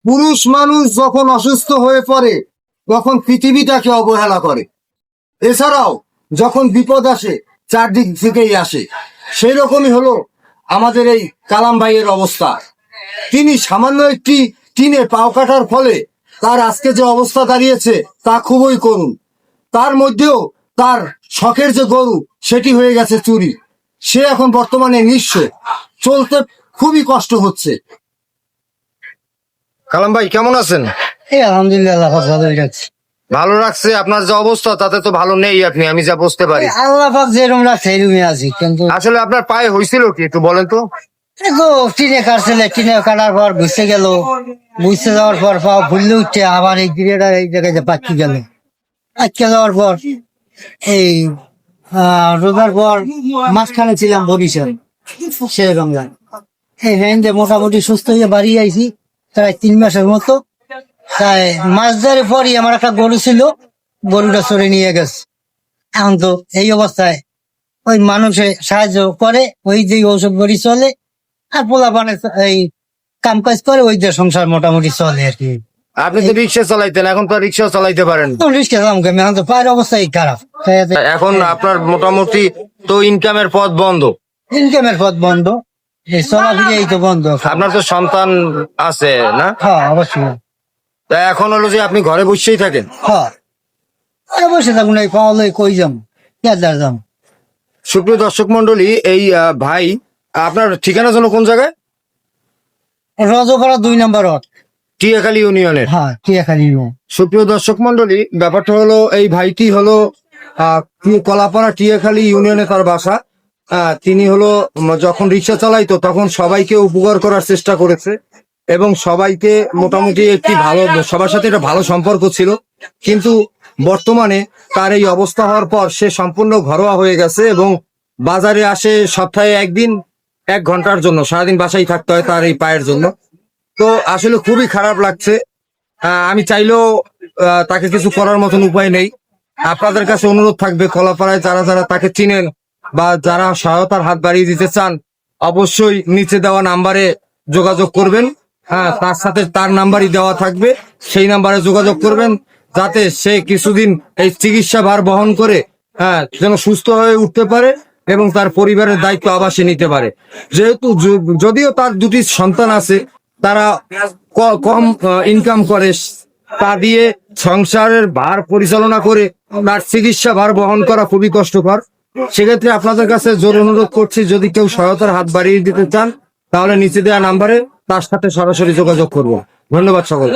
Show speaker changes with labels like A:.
A: পুরুষ মানুষ যখন অসুস্থ হয়ে পড়ে তখন পৃথিবীটাকে অবহেলা করে। এছাড়াও যখন বিপদ আসে চারদিক থেকেই আসে। সেই রকমই হলো আমাদের এই কালাম ভাইয়ের অবস্থা। তিনি সামান্য একটি টিনে পাও কাটার ফলে তার আজকে যে অবস্থা দাঁড়িয়েছে তা খুবই করুণ। তার মধ্যেও তার শখের যে গরু সেটি হয়ে গেছে চুরি। সে এখন বর্তমানে নিঃস্ব, চলতে খুবই কষ্ট হচ্ছে।
B: কালাম ভাই কেমন আছেন?
C: এই আলহামদুলিল্লাহ, আল্লাহ পাক ভালো রাখছে।
B: ভালো রাখছে? আপনার যে অবস্থা তাতে তো ভালো নেই আপনি, আমি যা বুঝতে পারি।
C: আল্লাহ পাক যেরকম রাখছে এরকমই আছি, কিন্তু
B: আসলে আপনার পায়ে হয়েছিল কি একটু বলেন তো?
C: টিনে কাটছিল, টিনে কাটার পর বুঝতে গেল, বুঝতে যাওয়ার পর পাও ভুললে উঠছে, আবার এই গিরেটা এই জায়গায় পাচ্ছি গেল। আটকে যাওয়ার পর এই রোজার পর মাঝখানে ছিলাম বরিশাল শের বাংলায়। এই রেঞ্জে মোটামুটি সুস্থ হয়ে বাড়ি আইছি প্রায় 3 মাসের মতো। তাই মাছ ধরে পরই আমার একটা গরু ছিল, গরুটা চড়ে নিয়ে গেছে। এখন তো এই অবস্থায় ওই মানুষে সাহায্য করে, ওই যে ঔষধ বড়ি চলে, আর পোলা পানে এই কাম কাজ করে, ওই যে সংসার মোটামুটি চলে আর কি।
B: আপনি তো রিক্সা চালাইতেন, এখন তো রিক্সা চালাইতে পারেন।
C: রিস্কে যাম কেমন, এখন তো পায়ের অবস্থাই খারাপ।
B: এখন আপনার মোটামুটি তো ইনকামের পথ বন্ধ।
C: ইনকামের পথ বন্ধ, এই চলাফিরে এই তো বন্ধ।
B: আপনার তো সন্তান আছে না?
C: হ্যাঁ অবশ্যই।
B: তা এখন হলো যে আপনি ঘরে বসেই থাকেন।
C: হ্যাঁ বসে থাকুন, এই পাওয়া লই কই যাম, কেদার যাম।
B: সুপ্রিয় দর্শক মন্ডলী, এই ভাই আপনার ঠিকানা যেন কোন জায়গায়?
C: রজপাড়া 2 নম্বর ওয়ার্ড।
B: টিয়াখালী ইউনিয়নের।
C: হ্যাঁ টিয়াখালী।
B: সুপ্রিয় দর্শক মন্ডলী, ব্যাপারটা হলো এই ভাইটি হলো কলাপাড়া টিয়াখালী ইউনিয়নে তার বাসা। তিনি হলো যখন রিক্সা চালাইতো তখন সবাইকে উপকার করার চেষ্টা করেছে এবং সবাইকে মোটামুটি একটি ভালো, সবার সাথে একটা ভালো সম্পর্ক ছিল। কিন্তু বর্তমানে তার এই অবস্থা হওয়ার পর সে সম্পূর্ণ ঘরোয়া হয়ে গেছে এবং বাজারে আসে সপ্তাহে 1 দিন 1 ঘন্টার জন্য, সারাদিন বাসায় থাকতে হয় তার এই পায়ের জন্য। তো আসলে খুবই খারাপ লাগছে। আমি চাইলেও তাকে কিছু করার মতন উপায় নেই। আপনাদের কাছে অনুরোধ থাকবে, কলাপাড়ায় যারা যারা তাকে চিনেন বা যারা সহায়তার হাত বাড়িয়ে দিতে চান, অবশ্যই নিচে দেওয়া নাম্বারে যোগাযোগ করবেন। তার সাথে তার নাম্বারই দেওয়া থাকবে, সেই নাম্বারে যোগাযোগ করবেন যাতে সে কিছুদিন এই চিকিৎসা ভার বহন করে যেন সুস্থ হয়ে উঠতে পারে এবং তার পরিবারের দায়িত্ব আবার সে নিতে পারে। যেহেতু যদিও তার 2টি সন্তান আছে, তারা কম ইনকাম করে, তা দিয়ে সংসারের ভার পরিচালনা করে তার চিকিৎসা ভার বহন করা খুবই কষ্টকর। সেক্ষেত্রে আপনাদের কাছে জোর অনুরোধ করছি, যদি কেউ সহায়তার হাত বাড়িয়ে দিতে চান তাহলে নিচে দেওয়া নাম্বারে তার সাথে সরাসরি যোগাযোগ করবো। ধন্যবাদ সকল।